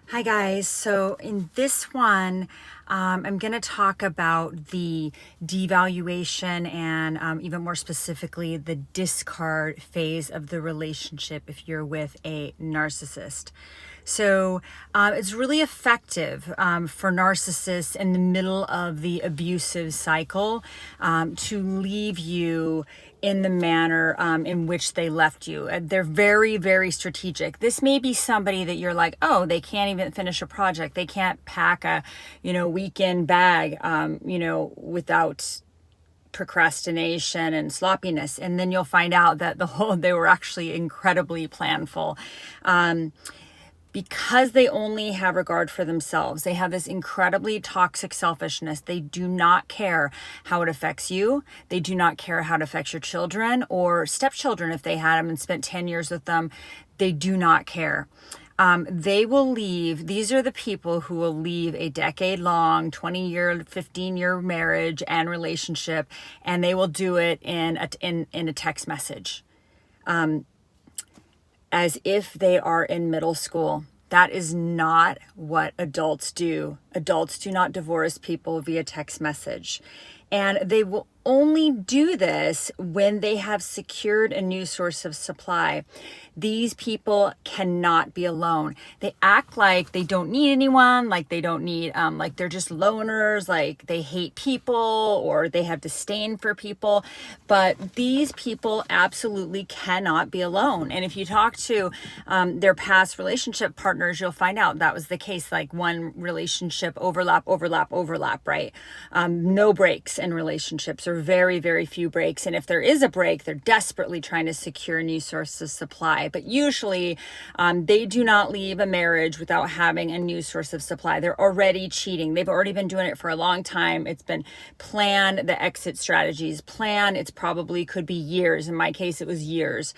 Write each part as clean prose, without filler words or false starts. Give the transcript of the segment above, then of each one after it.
Hi guys, so in this one, I'm going to talk about the devaluation and even more specifically, the discard phase of the relationship if you're with a narcissist. So it's really effective for narcissists in the middle of the abusive cycle to leave you in the manner in which they left you. They're very, very strategic. This may be somebody that you're like, oh, they can't even finish a project. They can't pack a, weekend bag, without procrastination and sloppiness. And then you'll find out that they were actually incredibly planful. Because they only have regard for themselves, they have this incredibly toxic selfishness. They do not care how it affects you. They do not care how it affects your children or stepchildren if they had them and spent 10 years with them. They do not care. They will leave. These are the people who will leave a decade-long, 20-year, 15-year marriage and relationship, and they will do it in a text message. As if they are in middle school. That is not what adults do. Adults do not divorce people via text message. And they will only do this when they have secured a new source of supply. These people cannot be alone. They act like they don't need anyone, like they don't need, like they're just loners, like they hate people or they have disdain for people. But these people absolutely cannot be alone. And if you talk to their past relationship partners, you'll find out that was the case. Like one relationship overlap, right? No breaks in relationships, or very, very few breaks. And if there is a break, they're desperately trying to secure a new source of supply. But usually they do not leave a marriage without having a new source of supply. They're already cheating. They've already been doing it for a long time. It's been planned. The exit strategies planned. It's probably could be years. In my case, it was years.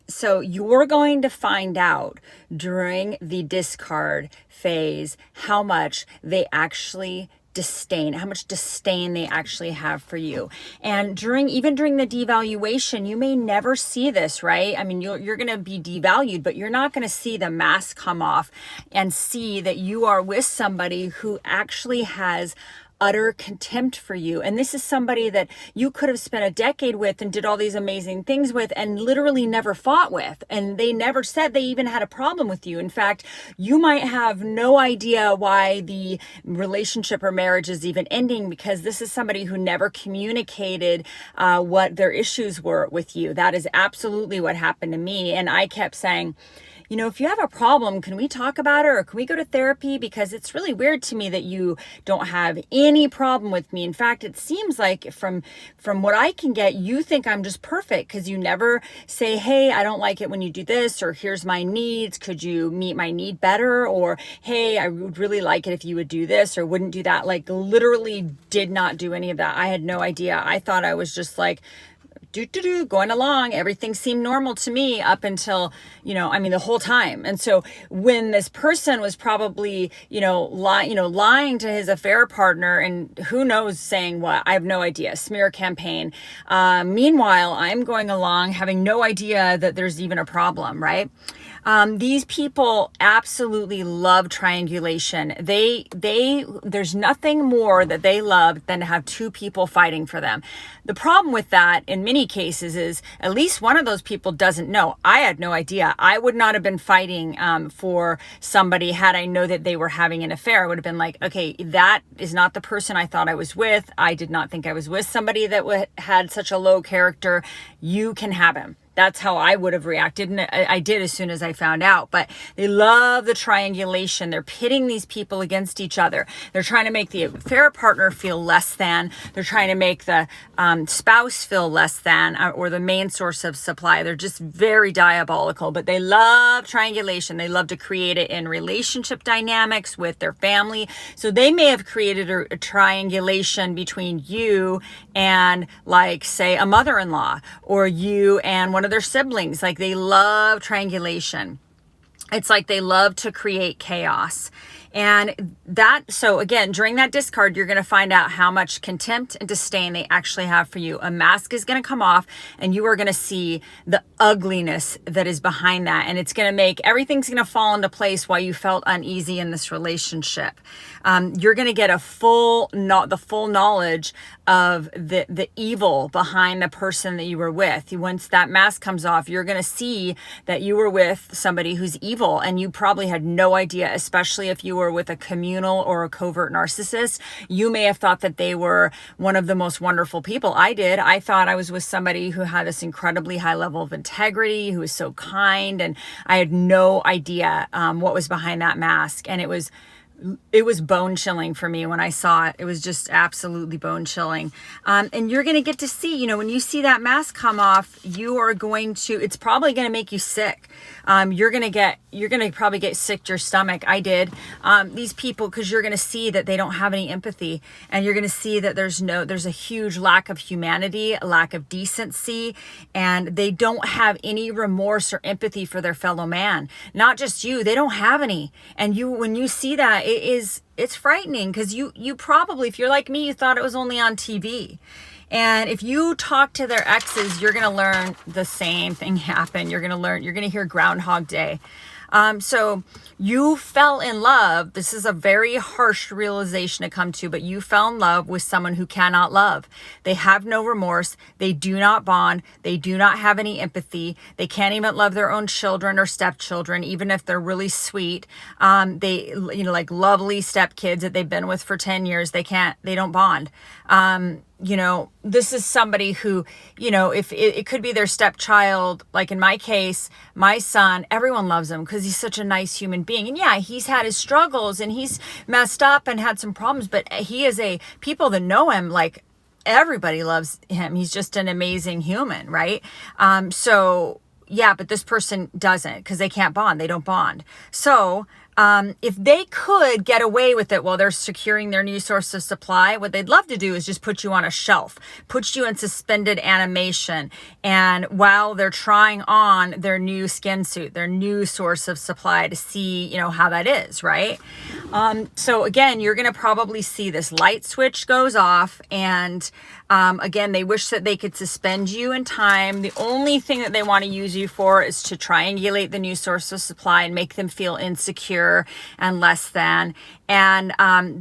So you're going to find out during the discard phase how much they actually how much disdain they actually have for you. And even during the devaluation, you may never see this, right? I mean, you're going to be devalued, but you're not going to see the mask come off and see that you are with somebody who actually has utter contempt for you. And this is somebody that you could have spent a decade with and did all these amazing things with and literally never fought with. And they never said they even had a problem with you. In fact, you might have no idea why the relationship or marriage is even ending, because this is somebody who never communicated what their issues were with you. That is absolutely what happened to me. And I kept saying, if you have a problem, can we talk about it, or can we go to therapy? Because it's really weird to me that you don't have any problem with me. In fact, it seems like from what I can get, you think I'm just perfect, because you never say, hey, I don't like it when you do this, or here's my needs. Could you meet my need better? Or, hey, I would really like it if you would do this or wouldn't do that. Like literally did not do any of that. I had no idea. I thought I was just like, going along. Everything seemed normal to me up until, the whole time. And so when this person was probably, lying to his affair partner and who knows saying what, I have no idea, smear campaign. Meanwhile, I'm going along having no idea that there's even a problem, right? These people absolutely love triangulation. There's nothing more that they love than to have two people fighting for them. The problem with that in many cases is at least one of those people doesn't know. I had no idea. I would not have been fighting for somebody had I know that they were having an affair. I would have been like, okay, that is not the person I thought I was with. I did not think I was with somebody that had such a low character. You can have him. That's how I would have reacted. And I did as soon as I found out. But they love the triangulation. They're pitting these people against each other. They're trying to make the affair partner feel less than. They're trying to make the spouse feel less than, or the main source of supply. They're just very diabolical. But they love triangulation. They love to create it in relationship dynamics with their family. So they may have created a triangulation between you and, like, say, a mother-in-law, or you and one of their siblings. Like, they love triangulation. It's like they love to create chaos. And so again, during that discard, you're going to find out how much contempt and disdain they actually have for you. A mask is going to come off, and you are going to see the ugliness that is behind that. And it's going to make everything's going to fall into place why you felt uneasy in this relationship. You're going to get the full knowledge of the evil behind the person that you were with. Once that mask comes off, you're going to see that you were with somebody who's evil, and you probably had no idea, especially if you were with a communal or a covert narcissist. You may have thought that they were one of the most wonderful people. I did. I thought I was with somebody who had this incredibly high level of integrity, who was so kind, and I had no idea what was behind that mask. And it was bone chilling for me when I saw it. It was just absolutely bone chilling. And you're going to get to see, when you see that mask come off, it's probably going to make you sick. You're going to probably get sick to your stomach. I did. These people, because you're going to see that they don't have any empathy, and you're going to see that there's a huge lack of humanity, a lack of decency, and they don't have any remorse or empathy for their fellow man. Not just you, they don't have any. And when you see that, it's frightening, because you probably, if you're like me, you thought it was only on TV. And if you talk to their exes, you're going to learn the same thing happened. You're going to hear Groundhog Day. So you fell in love. This is a very harsh realization to come to, but you fell in love with someone who cannot love. They have no remorse. They do not bond. They do not have any empathy. They can't even love their own children or stepchildren, even if they're really sweet. They, like lovely stepkids that they've been with for 10 years, they don't bond. This is somebody who, if it could be their stepchild, like in my case, my son, everyone loves him because he's such a nice human being. And yeah, he's had his struggles and he's messed up and had some problems, but people that know him, like everybody loves him. He's just an amazing human, right? Yeah, but this person doesn't, because they can't bond. They don't bond. So if they could get away with it while they're securing their new source of supply, what they'd love to do is just put you on a shelf, put you in suspended animation. And while they're trying on their new skin suit, their new source of supply, to see, how that is, right? So again, you're going to probably see this light switch goes off, and again, they wish that they could suspend you in time. The only thing that they want to use you for is to triangulate the new source of supply and make them feel insecure and less than. And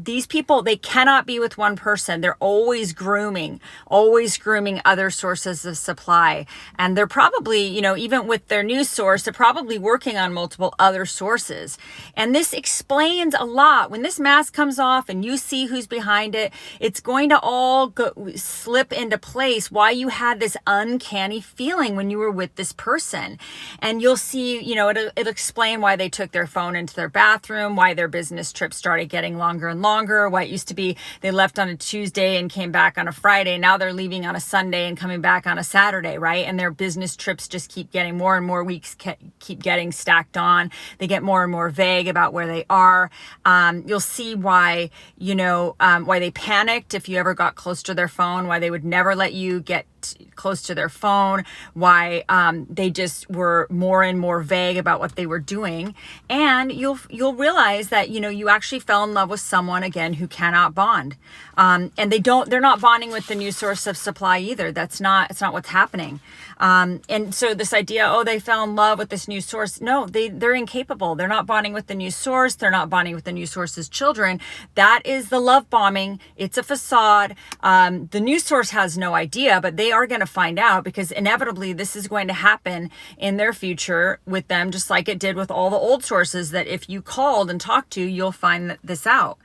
these people, they cannot be with one person. They're always grooming other sources of supply. And they're probably, even with their new source, they're probably working on multiple other sources. And this explains a lot. When this mask comes off and you see who's behind it, it's going to all slip into place why you had this uncanny feeling when you were with this person. And you'll see, it'll explain why they took their phone into their bathroom, why their business trips started getting longer and longer, why it used to be they left on a Tuesday and came back on a Friday. Now they're leaving on a Sunday and coming back on a Saturday, right? And their business trips just keep getting more and more weeks, keep getting stacked on. They get more and more vague about where they are. You'll see why, why they panicked if you ever got close to their phone, why they would never let you get close to their phone, why they just were more and more vague about what they were doing. And you'll realize that you actually fell in love with someone, again, who cannot bond, and they're not bonding with the new source of supply either. It's not what's happening. And so this idea, they fell in love with this new source, no, they're incapable. They're not bonding with the new source. They're not bonding with the new source's children. That is the love bombing. It's a facade. The new source has no idea, but they are going to find out, because inevitably this is going to happen in their future with them, just like it did with all the old sources that if you called and talked to, you'll find this out.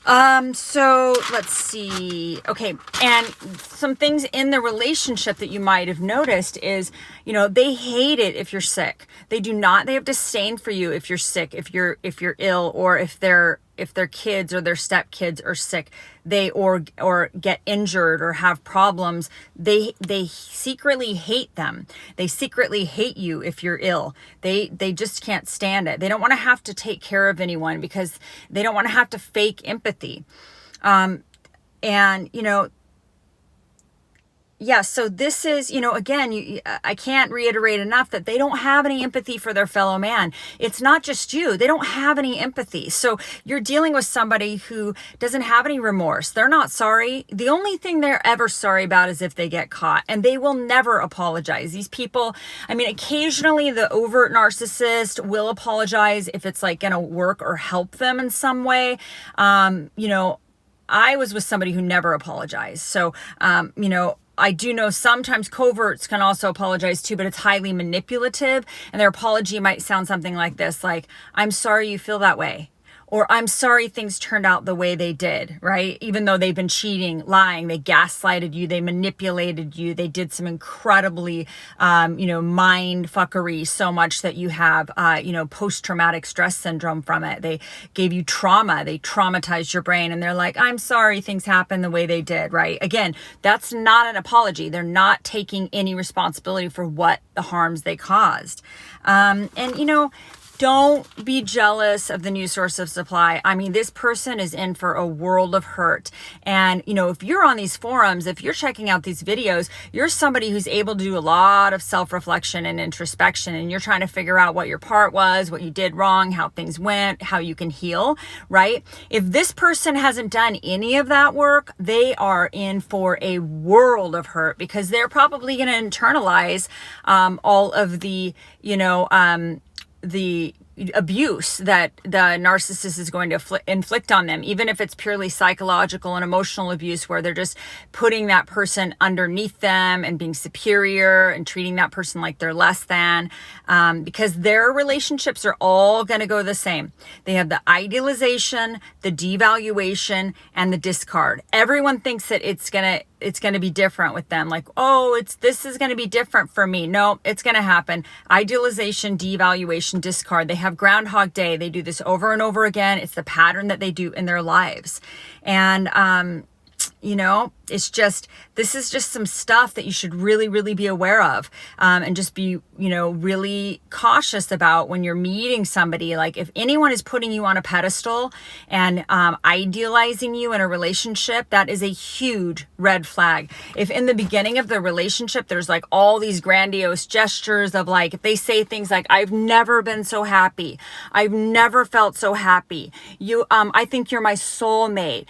So let's see. Okay. And some things in the relationship that you might have noticed is, they hate it if you're sick. They have disdain for you if you're sick, if you're ill, or if their kids or their stepkids are sick, or get injured or have problems. They secretly hate them. They secretly hate you if you're ill. They just can't stand it. They don't want to have to take care of anyone, because they don't want to have to fake empathy. And yeah, so this is, again, I can't reiterate enough that they don't have any empathy for their fellow man. It's not just you. They don't have any empathy. So you're dealing with somebody who doesn't have any remorse. They're not sorry. The only thing they're ever sorry about is if they get caught, and they will never apologize. These people, I mean, occasionally the overt narcissist will apologize if it's like going to work or help them in some way. I was with somebody who never apologized. So, I do know sometimes coverts can also apologize too, but it's highly manipulative. And their apology might sound something like this, like, I'm sorry you feel that way. Or I'm sorry things turned out the way they did, right? Even though they've been cheating, lying, they gaslighted you, they manipulated you, they did some incredibly, mind fuckery so much that you have, post-traumatic stress syndrome from it. They gave you trauma, they traumatized your brain, and they're like, I'm sorry things happened the way they did, right? Again, that's not an apology. They're not taking any responsibility for what the harms they caused. Don't be jealous of the new source of supply. I mean, this person is in for a world of hurt. And, if you're on these forums, if you're checking out these videos, you're somebody who's able to do a lot of self-reflection and introspection, and you're trying to figure out what your part was, what you did wrong, how things went, how you can heal, right? If this person hasn't done any of that work, they are in for a world of hurt, because they're probably going to internalize all of the abuse that the narcissist is going to inflict on them, even if it's purely psychological and emotional abuse, where they're just putting that person underneath them and being superior and treating that person like they're less than, because their relationships are all going to go the same. They have the idealization, the devaluation, and the discard. Everyone thinks that it's going to be different with them. Like, this is going to be different for me. No, it's going to happen. Idealization, devaluation, discard. They have Groundhog Day. They do this over and over again. It's the pattern that they do in their lives. And, this is just some stuff that you should really, really be aware of, and just be, really cautious about when you're meeting somebody. Like, if anyone is putting you on a pedestal and idealizing you in a relationship, that is a huge red flag. If in the beginning of the relationship, there's like all these grandiose gestures of like, if they say things like, I've never been so happy, I've never felt so happy, I think you're my soulmate,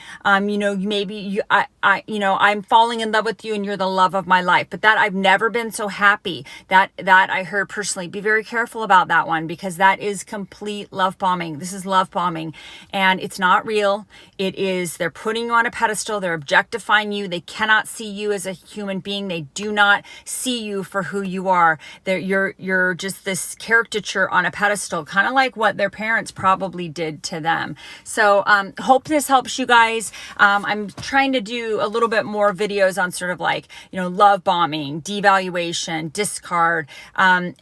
I'm falling in love with you and you're the love of my life. But that I've never been so happy, that I heard personally. Be very careful about that one, because that is complete love bombing. This is love bombing, and it's not real. They're putting you on a pedestal. They're objectifying you. They cannot see you as a human being. They do not see you for who you are. You're just this caricature on a pedestal, kind of like what their parents probably did to them. So hope this helps you guys. I'm trying to do a little bit more videos on sort of like, love bombing, devaluation, discard. And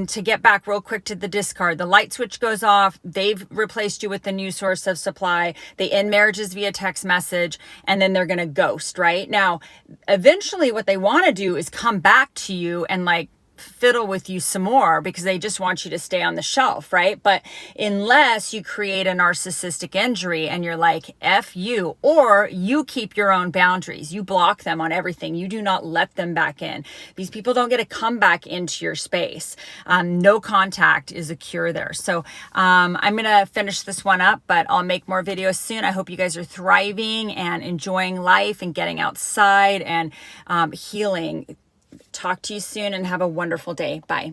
to get back real quick to the discard, the light switch goes off. They've replaced you with the new source of supply. They end marriages via text message, and then they're going to ghost, right? Now, eventually what they want to do is come back to you and like fiddle with you some more, because they just want you to stay on the shelf, right? But unless you create a narcissistic injury and you're like, F you, or you keep your own boundaries, you block them on everything, you do not let them back in. These people don't get to come back into your space. No contact is a cure there. So I'm going to finish this one up, but I'll make more videos soon. I hope you guys are thriving and enjoying life and getting outside and healing. Talk to you soon and have a wonderful day. Bye.